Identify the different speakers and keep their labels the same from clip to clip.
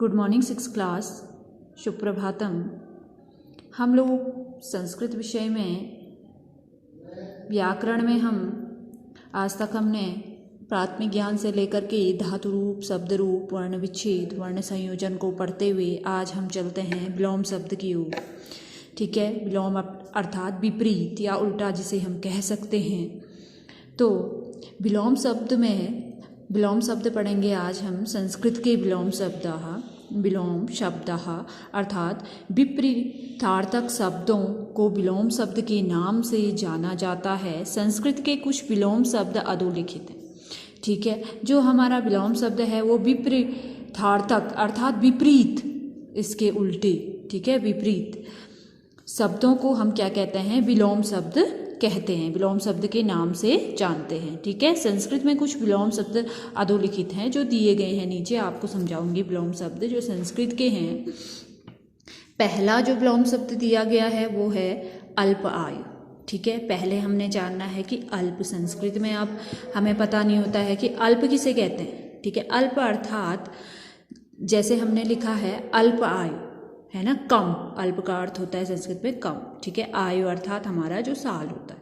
Speaker 1: Good morning six class, शुभ प्रभातम। हम लोग संस्कृत विषय में व्याकरण में आज तक हमने प्राथमिक ज्ञान से लेकर के धातु रूप, शब्द रूप, वर्ण विच्छेद, वर्ण संयोजन को पढ़ते हुए आज हम चलते हैं विलोम शब्द की ओर। ठीक है, विलोम अर्थात विपरीत या उल्टा जिसे हम कह सकते हैं। तो विलोम शब्द पढ़ेंगे आज हम संस्कृत के विलोम शब्दः अर्थात विपरीतार्थक शब्दों को विलोम शब्द के नाम से जाना जाता है। संस्कृत के कुछ विलोम शब्द अधोलिखित हैं। ठीक है, जो हमारा विलोम शब्द है वो विपरीतार्थक अर्थात विपरीत, इसके उल्टे। ठीक है, विपरीत शब्दों को हम क्या कहते हैं? विलोम शब्द कहते हैं, विलोम शब्द के नाम से जानते हैं। ठीक है, संस्कृत में कुछ विलोम शब्द अधोलिखित हैं जो दिए गए हैं नीचे, आपको समझाऊंगी विलोम शब्द जो संस्कृत के हैं। पहला जो विलोम शब्द दिया गया है वो है अल्प आयु। ठीक है, पहले हमने जानना है कि अल्प, संस्कृत में अब हमें पता नहीं होता है कि अल्प किसे कहते हैं। ठीक है, अल्प अर्थात जैसे हमने लिखा है अल्प आयु, है ना, कम। अल्प का अर्थ होता है संस्कृत में कम। ठीक है, आयु अर्थात हमारा जो साल होता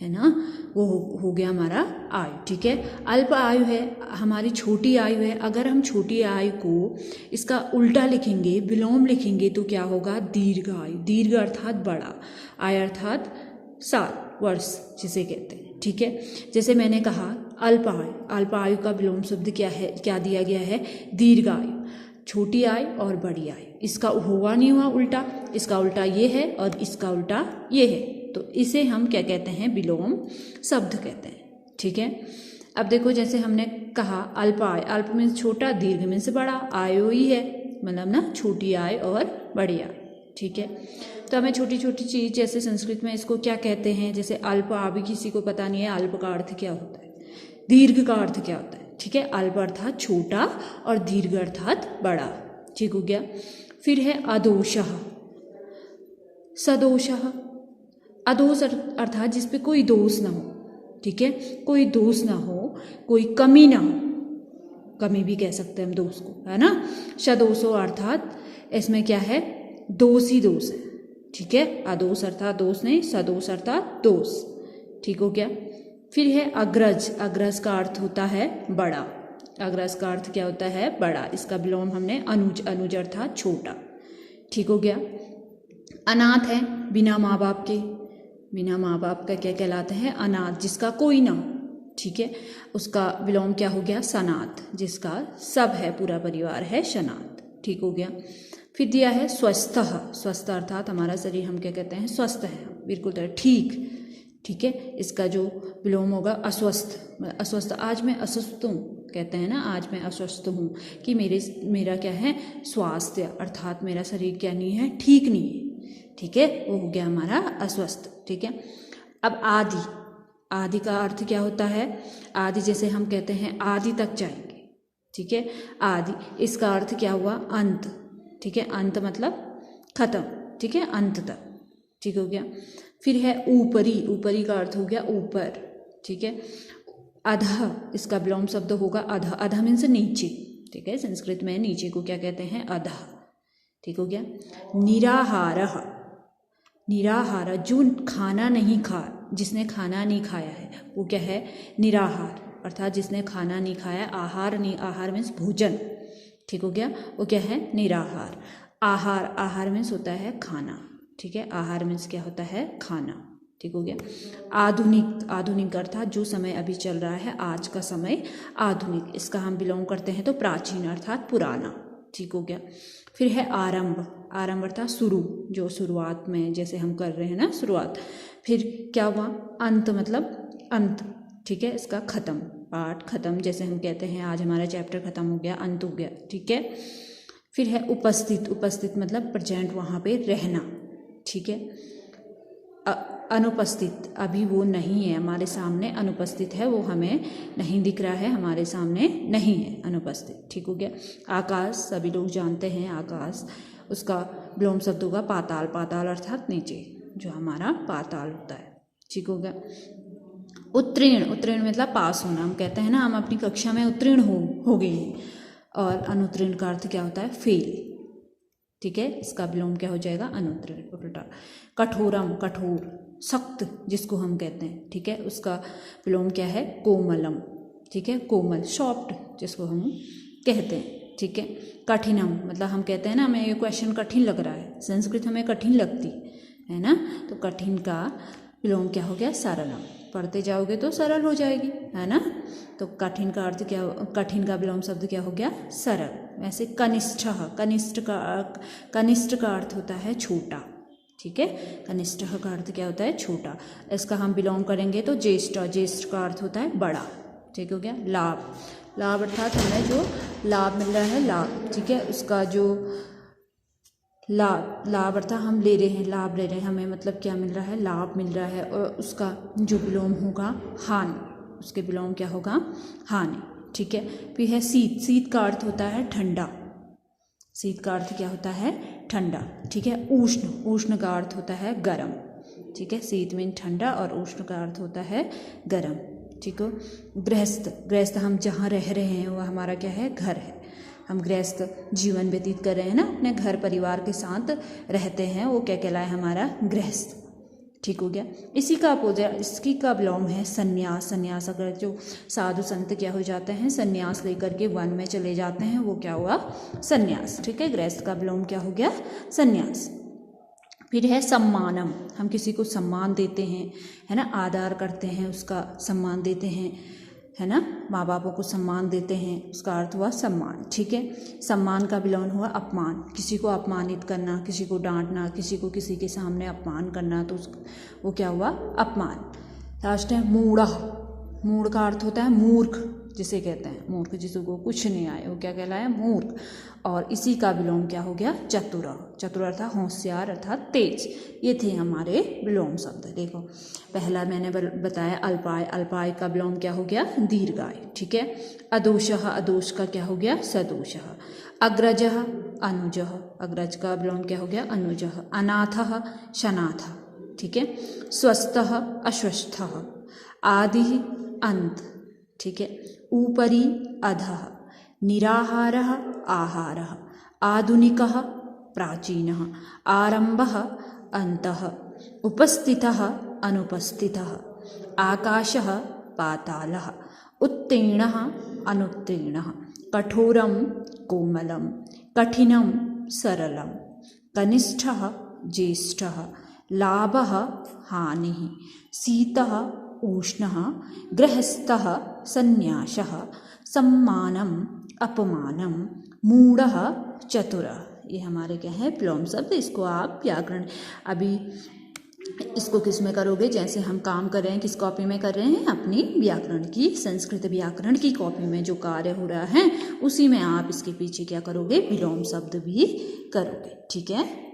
Speaker 1: है ना, वो हो गया हमारा आयु। ठीक है, अल्प आयु है हमारी छोटी आयु है। अगर हम छोटी आयु को इसका उल्टा लिखेंगे, विलोम लिखेंगे, तो क्या होगा? दीर्घ आयु। दीर्घ अर्थात बड़ा, आयु अर्थात साल, वर्ष जिसे कहते हैं। ठीक है, जैसे मैंने कहा अल्प आयु, अल्प आयु का विलोम शब्द क्या है, क्या दिया गया है? दीर्घ आयु। छोटी आयु और बड़ी आयु, इसका होगा नहीं हुआ उल्टा, इसका उल्टा ये है और इसका उल्टा ये है, तो इसे हम क्या कहते हैं? विलोम शब्द कहते हैं। ठीक है, अब देखो जैसे हमने कहा अल्प आयु, अल्प मीन्स छोटा, दीर्घ मीन्स बड़ा, आयु ही है मतलब ना छोटी आयु और बड़ी आयु। ठीक है, तो हमें छोटी छोटी चीज़ जैसे संस्कृत में इसको क्या कहते हैं, जैसे अल्प अभी किसी को पता नहीं है अल्प का अर्थ क्या होता है, दीर्घ का अर्थ क्या होता है। ठीक है, अल्प अर्थात छोटा और दीर्घ अर्थात बड़ा। ठीक हो गया। फिर है अदोषः, सदोषः। अदोष अर्थात जिस पे कोई दोष ना हो। ठीक है, कोई दोष ना हो, कोई कमी ना हो, कमी भी कह सकते हैं हम दोष को, है ना। सदोषो अर्थात इसमें क्या है? दोष ही दोष है। ठीक है, अदोष अर्थात दोष नहीं, सदोष अर्थात दोष। ठीक हो गया। फिर है अग्रज, अग्रज का अर्थ होता है बड़ा। अग्रज का अर्थ क्या होता है? बड़ा। इसका विलोम हमने अनुज, अनुज अर्थात छोटा। ठीक हो गया। अनाथ है, बिना माँ बाप के, बिना माँ बाप का क्या कहलाता है? अनाथ, जिसका कोई ना हो। ठीक है, उसका विलोम क्या हो गया? सनाथ, जिसका सब है, पूरा परिवार है, सनाथ। ठीक हो गया। फिर दिया है स्वस्थः, स्वस्थ अर्थात हमारा शरीर हम क्या कहते हैं? स्वस्थ है, बिल्कुल ठीक। ठीक है, इसका जो विलोम होगा अस्वस्थ, अस्वस्थ, आज मैं अस्वस्थ हूँ कहते हैं ना, आज मैं अस्वस्थ हूँ कि मेरा क्या है? स्वास्थ्य अर्थात मेरा शरीर क्या नहीं है? ठीक नहीं है। ठीक है, वो हो गया हमारा अस्वस्थ। ठीक है, अब आदि, आदि का अर्थ क्या होता है? आदि जैसे हम कहते हैं आदि तक जाएंगे। ठीक है, आदि, इसका अर्थ क्या हुआ? अंत। ठीक है, अंत मतलब खत्म। ठीक है, अंत तक। ठीक हो गया। फिर है ऊपरी, ऊपरी का अर्थ हो गया ऊपर। ठीक है, अधः, इसका विलोम शब्द होगा अधः। अधः मीन्स नीचे। ठीक है, संस्कृत में नीचे को क्या कहते हैं? अधः। ठीक हो गया। निराहारः, निराहार, जो खाना नहीं जिसने खाना नहीं खाया है वो क्या है? निराहार अर्थात जिसने खाना नहीं खाया। आहार नहीं, आहार मीन्स भोजन। ठीक हो गया, वो क्या है? निराहार। आहार, आहार मीन्स होता है खाना। ठीक है, आहार मीन्स क्या होता है? खाना। ठीक हो गया। आधुनिक, आधुनिक अर्थात जो समय अभी चल रहा है, आज का समय आधुनिक, इसका हम बिलोंग करते हैं तो प्राचीन अर्थात पुराना। ठीक हो गया। फिर है आरंभ, आरंभ अर्थात शुरू, जो शुरुआत में जैसे हम कर रहे हैं ना, शुरुआत। फिर क्या हुआ? अंत मतलब अंत। ठीक है, इसका खत्म, पाठ खत्म, जैसे हम कहते हैं आज हमारा चैप्टर खत्म हो गया, अंत हो गया। ठीक है। फिर है उपस्थित, उपस्थित मतलब प्रेजेंट, वहाँ पे रहना। ठीक है। अनुपस्थित, अभी वो नहीं है हमारे सामने, अनुपस्थित है, वो हमें नहीं दिख रहा है, हमारे सामने नहीं है, अनुपस्थित। ठीक हो गया। आकाश, सभी लोग जानते हैं आकाश, उसका विलोम शब्द होगा पाताल। पाताल अर्थात नीचे, जो हमारा पाताल होता है। ठीक हो गया। उत्तीर्ण, उत्तीर्ण मतलब पास होना, हम कहते हैं ना हम अपनी कक्षा में उत्तीर्ण हो गए हैं। और अनुत्तीर्ण का अर्थ क्या होता है? फेल। ठीक है, इसका विलोम क्या हो जाएगा? अनुत्तीर्ण, उल्टा। कठोरम, कठोर, सख्त जिसको हम कहते हैं, ठीक है, उसका विलोम क्या है? कोमलम। ठीक है, कोमल, सॉफ्ट जिसको हम कहते हैं। ठीक है, कठिनम मतलब हम कहते हैं ना हमें ये क्वेश्चन कठिन लग रहा है, संस्कृत हमें कठिन लगती है ना, तो कठिन का विलोम क्या हो गया? सरलम। पढ़ते जाओगे तो सरल हो जाएगी, है ना। तो कठिन का अर्थ क्या? कठिन का विलोम शब्द क्या हो गया? सरल। वैसे कनिष्ठ, कनिष्ठ का अर्थ होता है छोटा। ठीक है, कनिष्ठ का अर्थ क्या होता है? छोटा। इसका हम विलोम करेंगे तो ज्येष्ठ, ज्येष्ठ का अर्थ होता है बड़ा। ठीक हो गया। लाभ, लाभ अर्थात हमें जो लाभ मिल रहा है, लाभ। ठीक है, उसका जो लाभ, लाभ अर्थात हम ले रहे हैं, लाभ ले रहे हैं, हमें मतलब क्या मिल रहा है? लाभ मिल रहा है। और उसका जो विलोम होगा हानि, उसके विलोम क्या होगा? हानि। ठीक है, फिर है शीत, शीत का अर्थ होता है ठंडा, शीत का अर्थ क्या होता है? ठंडा। ठीक है, उष्ण, उष्ण का अर्थ होता है गरम। ठीक है, शीत में ठंडा और उष्ण का अर्थ होता है गरम। ठीक हो। गृहस्थ, गृहस्थ हम जहाँ रह रहे हैं वो हमारा क्या है? घर है। हम गृहस्थ जीवन व्यतीत कर रहे हैं ना, अपने घर परिवार के साथ रहते हैं, वो क्या कहलाए? हमारा गृहस्थ। ठीक हो गया। इसी का अपोजिट, इसकी का विलोम है संन्यास। संन्यास, अगर जो साधु संत क्या हो जाते हैं? संन्यास लेकर के वन में चले जाते हैं, वो क्या हुआ? संन्यास। ठीक है, गृहस्थ का विलोम क्या हो गया? संन्यास। फिर है सम्मानम, हम किसी को सम्मान देते हैं, है ना, आदर करते हैं, उसका सम्मान देते हैं, है ना, माँ बापों को सम्मान देते हैं, उसका अर्थ हुआ सम्मान। ठीक है, सम्मान का विलोम हुआ अपमान, किसी को अपमानित करना, किसी को डांटना, किसी को किसी के सामने अपमान करना, तो वो क्या हुआ? अपमान। लास्ट है मूढ़, मूढ़ का अर्थ होता है मूर्ख, जिसे कहते हैं मूर्ख, जिसको कुछ नहीं आए, वो क्या कहलाया? मूर्ख। और इसी का विलोम क्या हो गया? चतुर। चतुर अर्थात होशियार अर्थात तेज। ये थे हमारे विलोम शब्द। देखो, पहला मैंने बताया अल्पाय, अल्पाय का विलोम क्या हो गया? दीर्घाय। ठीक है, अदोषः, अदोष का क्या हो गया? सदोषः। अग्रजः, अनुजः, अग्रज का विलोम क्या हो गया? अनुजः। अनाथः, शनाथः। ठीक है, स्वस्थः, अस्वस्थः। आदि, अंत। ठीक है, ऊपरी, अधः। निराहारः, आहारः। आधुनिकः, प्राचीनः। आरंभः, अन्तः। उपस्थितः, अनुपस्थितः। आकाशः, पातालः। उत्तीर्णः, अनुत्तीर्णः। कठोरं, कोमलं। कठिनं, सरलं। कनिष्ठः, ज्येष्ठः। लाभः, हानिः। शीतः, उष्णः। गृहस्थः, संन्यासः। सम्मानम्, अपमानम्। मूढ़ः, चतुरः। ये हमारे क्या है? विलोम शब्द। इसको आप व्याकरण, अभी इसको किस में करोगे? जैसे हम काम कर रहे हैं, किस कॉपी में कर रहे हैं? अपनी व्याकरण की, संस्कृत व्याकरण की कॉपी में जो कार्य हो रहा है उसी में आप इसके पीछे क्या करोगे? विलोम शब्द भी करोगे। ठीक है।